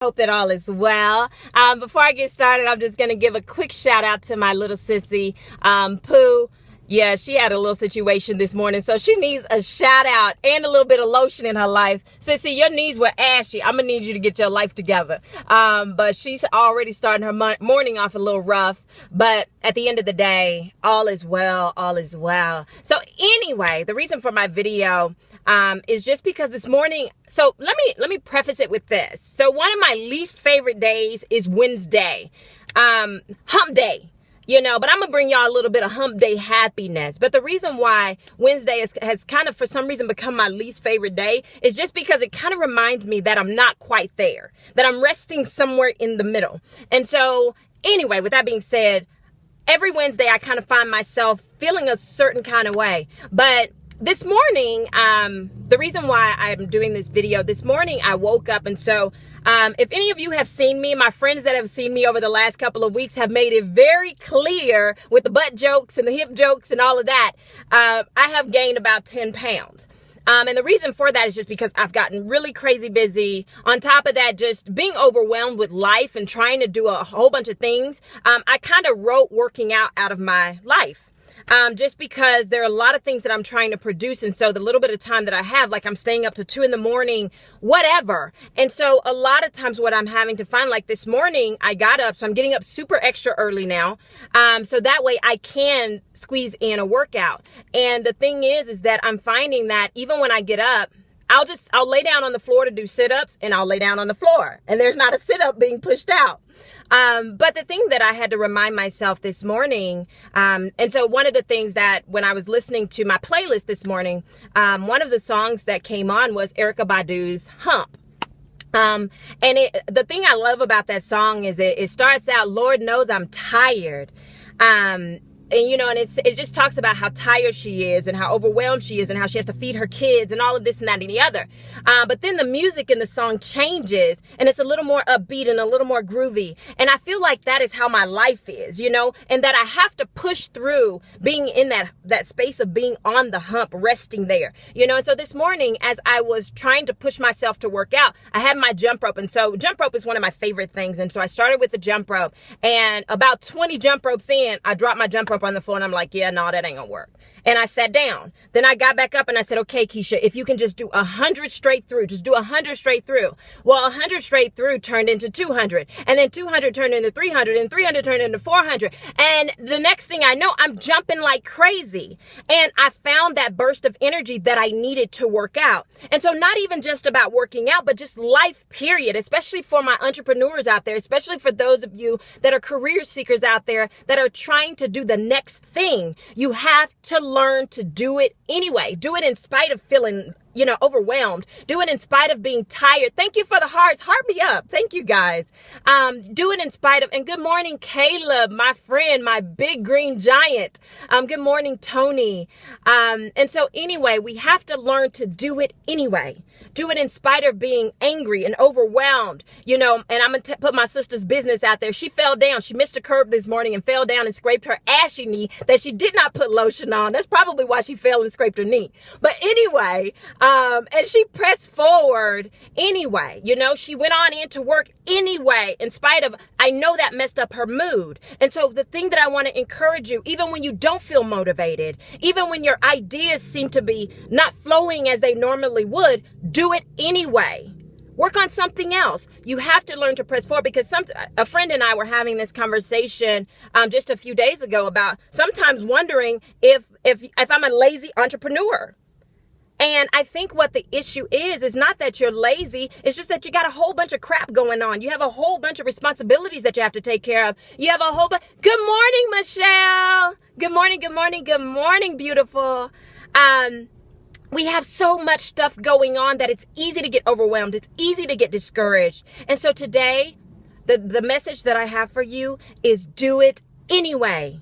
Hope that all is well. Before I get started, I'm just going to give a quick shout out to my little sissy, Pooh. Yeah, she had a little situation this morning, so she needs a shout out and a little bit of lotion in her life. Sissy, your knees were ashy. I'm going to need you to get your life together. But she's already starting her morning off a little rough. But at the end of the day, all is well, all is well. So anyway, the reason for my video is just because this morning, so let me preface it with this. So one of my least favorite days is Wednesday, hump day. But I'm going to bring y'all a little bit of hump day happiness. But the reason why Wednesday has kind of, for some reason, become my least favorite day is just because it kind of reminds me that I'm not quite there, that I'm resting somewhere in the middle. And so anyway, with that being said, every Wednesday I kind of find myself feeling a certain kind of way. But this morning, the reason why I'm doing this video, this morning I woke up, and so if any of you have seen me, my friends that have seen me over the last couple of weeks have made it very clear with the butt jokes and the hip jokes and all of that, I have gained about 10 pounds. And the reason for that is just because I've gotten really crazy busy. On top of that, just being overwhelmed with life and trying to do a whole bunch of things. I kind of wrote working out of my life. Just because there are a lot of things that I'm trying to produce. And so the little bit of time that I have, like I'm staying up to 2 a.m, whatever. And so a lot of times what I'm having to find, like this morning, I got up, so I'm getting up super extra early now. So that way I can squeeze in a workout. And the thing is that I'm finding that even when I get up, I'll lay down on the floor to do sit-ups, and I'll lay down on the floor, and there's not a sit-up being pushed out. But the thing that I had to remind myself this morning, and so one of the things that when I was listening to my playlist this morning, one of the songs that came on was Erykah Badu's Hump. And the thing I love about that song is it starts out, Lord knows I'm tired. And it just talks about how tired she is and how overwhelmed she is and how she has to feed her kids and all of this and that and the other. But then the music in the song changes, and it's a little more upbeat and a little more groovy. And I feel like that is how my life is, and that I have to push through being in that space of being on the hump, resting there, And so this morning, as I was trying to push myself to work out, I had my jump rope. And so jump rope is one of my favorite things. And so I started with the jump rope, and about 20 jump ropes in, I dropped my jump rope on the floor, and I'm like, yeah, no, that ain't gonna work. And I sat down. Then I got back up and I said, okay, Keisha, if you can just do 100 straight through, just do 100 straight through. Well, 100 straight through turned into 200, and then 200 turned into 300, and 300 turned into 400. And the next thing I know, I'm jumping like crazy. And I found that burst of energy that I needed to work out. And so not even just about working out, but just life, period, especially for my entrepreneurs out there, especially for those of you that are career seekers out there that are trying to do the next thing. You have to learn to do it anyway. Do it in spite of feeling, overwhelmed. Do it in spite of being tired. Thank you for the hearts. Heart me up. Thank you, guys. Do it in spite of, and good morning, Caleb, my friend, my big green giant. Good morning, Tony. And so anyway, we have to learn to do it anyway. Do it in spite of being angry and overwhelmed, and I'm going to put my sister's business out there. She fell down. She missed a curb this morning and fell down and scraped her ashy knee that she did not put lotion on. That's probably why she fell and scraped her knee. But anyway, and she pressed forward anyway, she went on into work anyway, in spite of, I know that messed up her mood. And so the thing that I want to encourage you, even when you don't feel motivated, even when your ideas seem to be not flowing as they normally would, do it anyway. Work on something else. You have to learn to press forward, because a friend and I were having this conversation just a few days ago about sometimes wondering if I'm a lazy entrepreneur. And I think what the issue is not that you're lazy. It's just that you got a whole bunch of crap going on. You have a whole bunch of responsibilities that you have to take care of. You have a whole bunch. Good morning, Michelle. Good morning, good morning, good morning, beautiful. We have so much stuff going on that it's easy to get overwhelmed. It's easy to get discouraged. And so today, the message that I have for you is do it anyway.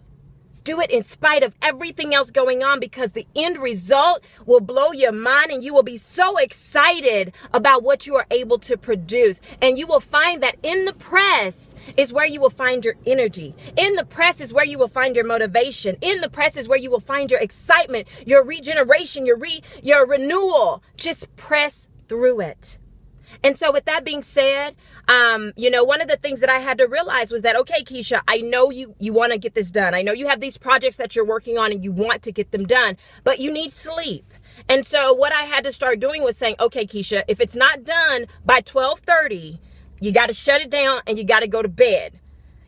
Do it in spite of everything else going on, because the end result will blow your mind, and you will be so excited about what you are able to produce. And you will find that in the press is where you will find your energy. In the press is where you will find your motivation. In the press is where you will find your excitement, your regeneration, your renewal. Just press through it. And so with that being said, one of the things that I had to realize was that, okay, Keisha, I know you want to get this done. I know you have these projects that you're working on and you want to get them done, but you need sleep. And so what I had to start doing was saying, okay, Keisha, if it's not done by 12:30, you got to shut it down and you got to go to bed.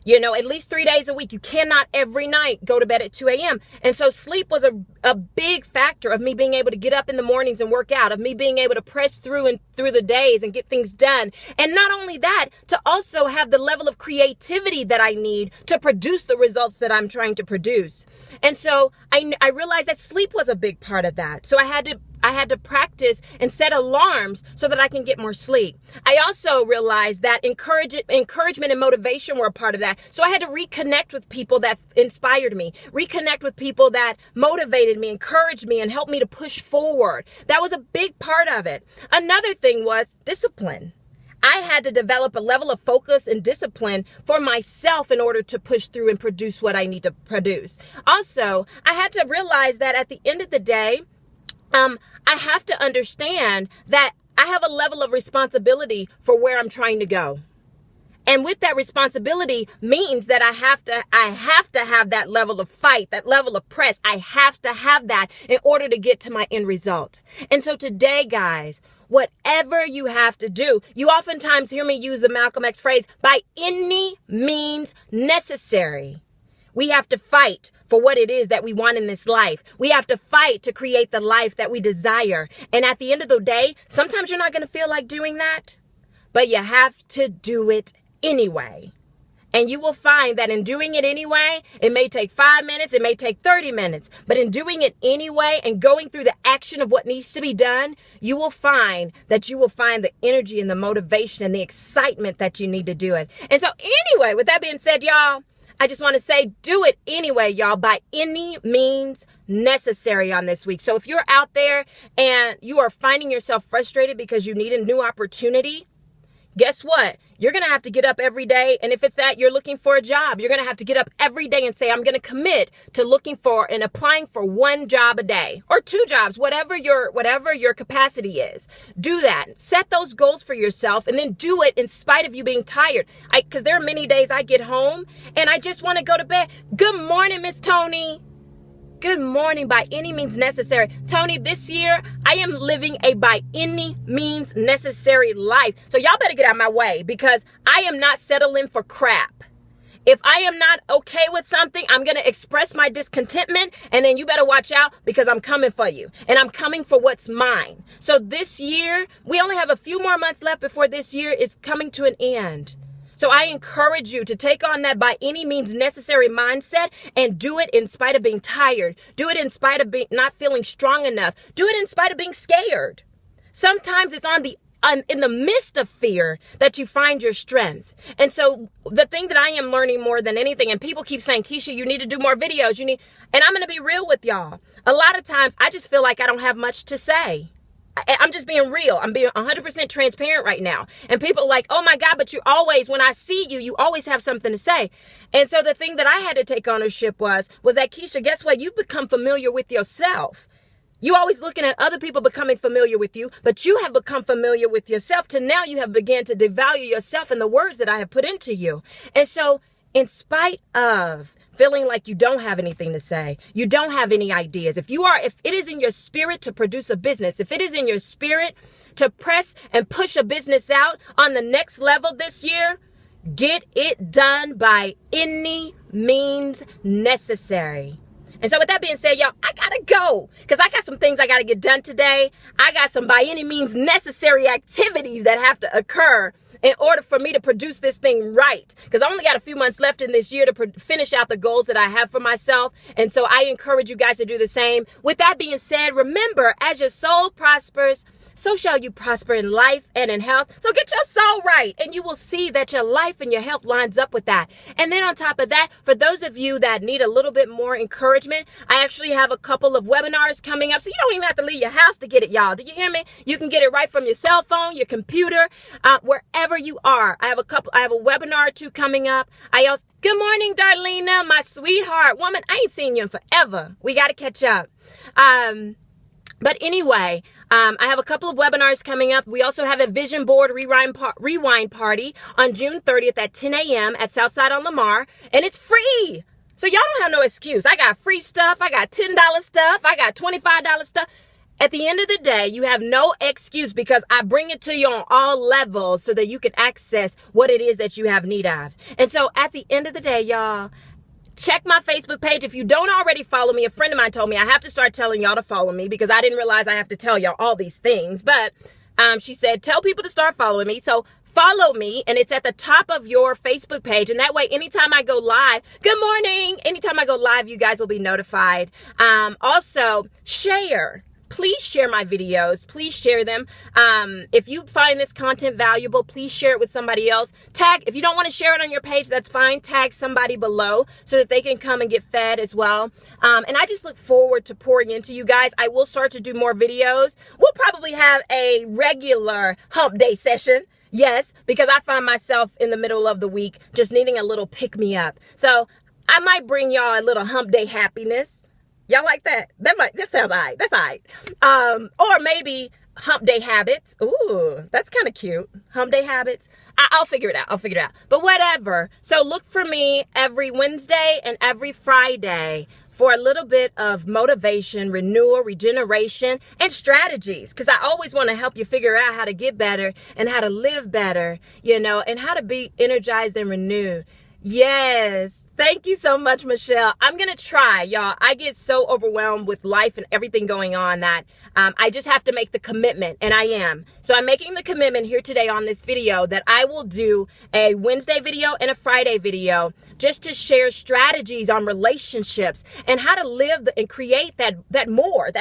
At least 3 days a week. You cannot every night go to bed at 2 a.m. And so sleep was a big factor of me being able to get up in the mornings and work out, of me being able to press through the days and get things done. And not only that, to also have the level of creativity that I need to produce the results that I'm trying to produce. And so I realized that sleep was a big part of that. So I had to practice and set alarms so that I can get more sleep. I also realized that encouragement and motivation were a part of that. So I had to reconnect with people that inspired me, reconnect with people that motivated me, encouraged me, and helped me to push forward. That was a big part of it. Another thing was discipline. I had to develop a level of focus and discipline for myself in order to push through and produce what I need to produce. Also, I had to realize that at the end of the day, I have to understand that I have a level of responsibility for where I'm trying to go. And with that responsibility means that I have to have that level of fight, that level of press. I have to have that in order to get to my end result. And so today, guys, whatever you have to do, you oftentimes hear me use the Malcolm X phrase, by any means necessary. We have to fight for what it is that we want in this life. We have to fight to create the life that we desire. And at the end of the day, sometimes you're not going to feel like doing that, but you have to do it anyway. And you will find that in doing it anyway, it may take 5 minutes, it may take 30 minutes, but in doing it anyway and going through the action of what needs to be done, you will find the energy and the motivation and the excitement that you need to do it. And so anyway, with that being said, y'all, I just want to say, do it anyway, y'all, by any means necessary on this week. So if you're out there and you are finding yourself frustrated because you need a new opportunity, guess what? You're going to have to get up every day. And if it's that you're looking for a job, you're going to have to get up every day and say, I'm going to commit to looking for and applying for 1 job a day or 2 jobs, whatever your capacity is. Do that. Set those goals for yourself and then do it in spite of you being tired. Because there are many days I get home and I just want to go to bed. Good morning, Miss Tony. Good morning. By any means necessary. Tony, this year, I am living a by any means necessary life. So y'all better get out of my way because I am not settling for crap. If I am not okay with something, I'm going to express my discontentment, and then you better watch out because I'm coming for you and I'm coming for what's mine. So this year, we only have a few more months left before this year is coming to an end. So I encourage you to take on that by any means necessary mindset and do it in spite of being tired. Do it in spite of not feeling strong enough. Do it in spite of being scared. Sometimes it's in the midst of fear that you find your strength. And so the thing that I am learning more than anything, and people keep saying, Keisha, you need to do more videos. And I'm going to be real with y'all. A lot of times I just feel like I don't have much to say. I'm just being real. I'm being 100% transparent right now. And people are like, oh my God, but when I see you, you always have something to say. And so the thing that I had to take ownership was that, Keisha, guess what? You've become familiar with yourself. You always looking at other people becoming familiar with you, but you have become familiar with yourself to now you have begun to devalue yourself and the words that I have put into you. And so in spite of feeling like you don't have anything to say, you don't have any ideas. If it is in your spirit to produce a business, if it is in your spirit to press and push a business out on the next level this year, get it done by any means necessary. And so with that being said, y'all, I gotta go because I got some things I gotta get done today. I got some by any means necessary activities that have to occur in order for me to produce this thing right. Because I only got a few months left in this year to finish out the goals that I have for myself. And so I encourage you guys to do the same. With that being said, remember, as your soul prospers, so shall you prosper in life and in health. So get your soul right, and you will see that your life and your health lines up with that. And then on top of that, for those of you that need a little bit more encouragement, I actually have a couple of webinars coming up. So you don't even have to leave your house to get it, y'all. Do you hear me? You can get it right from your cell phone, your computer, wherever you are. I have a webinar or 2 coming up. Good morning, Darlena, my sweetheart. Woman, I ain't seen you in forever. We got to catch up. But anyway, I have a couple of webinars coming up. We also have a Vision Board Rewind Party on June 30th at 10 a.m. at Southside on Lamar, and it's free. So y'all don't have no excuse. I got free stuff. I got $10 stuff. I got $25 stuff. At the end of the day, you have no excuse because I bring it to you on all levels so that you can access what it is that you have need of. And so at the end of the day, y'all, check my Facebook page. If you don't already follow me, a friend of mine told me I have to start telling y'all to follow me because I didn't realize I have to tell y'all all these things. But she said, tell people to start following me. So follow me, and it's at the top of your Facebook page. And that way, anytime I go live, good morning. Anytime I go live, you guys will be notified. Also, share. Please share my videos. Please share them. If you find this content valuable, please share it with somebody else. Tag, if you don't want to share it on your page, that's fine. Tag somebody below so that they can come and get fed as well. And I just look forward to pouring into you guys. I will start to do more videos. We'll probably have a regular hump day session. Yes, because I find myself in the middle of the week just needing a little pick-me-up. So I might bring y'all a little hump day happiness. Y'all like that? That sounds all right. That's all right. Or maybe hump day habits. Ooh, that's kind of cute. Hump day habits. I'll figure it out. But whatever. So look for me every Wednesday and every Friday for a little bit of motivation, renewal, regeneration, and strategies. Because I always want to help you figure out how to get better and how to live better, and how to be energized and renewed. Yes. Thank you so much, Michelle. I'm going to try, y'all. I get so overwhelmed with life and everything going on that I just have to make the commitment, and I am. So I'm making the commitment here today on this video that I will do a Wednesday video and a Friday video just to share strategies on relationships and how to live and create that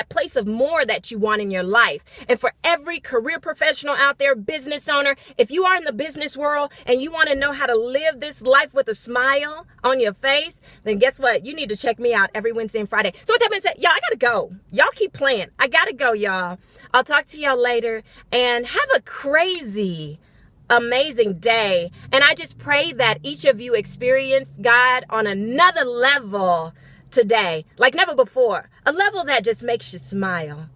place of more that you want in your life. And for every career professional out there, business owner, if you are in the business world and you want to know how to live this life with a smile on your face, then guess what? You need to check me out every Wednesday and Friday. So with that being said, y'all, I gotta go. Y'all keep playing. I gotta go, y'all. I'll talk to y'all later, and have a crazy, amazing day. And I just pray that each of you experience God on another level today, like never before. A level that just makes you smile.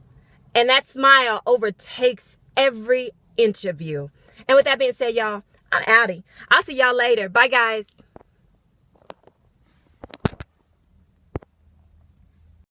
And that smile overtakes every inch of you. And with that being said, y'all, I'm outie. I'll see y'all later. Bye, guys.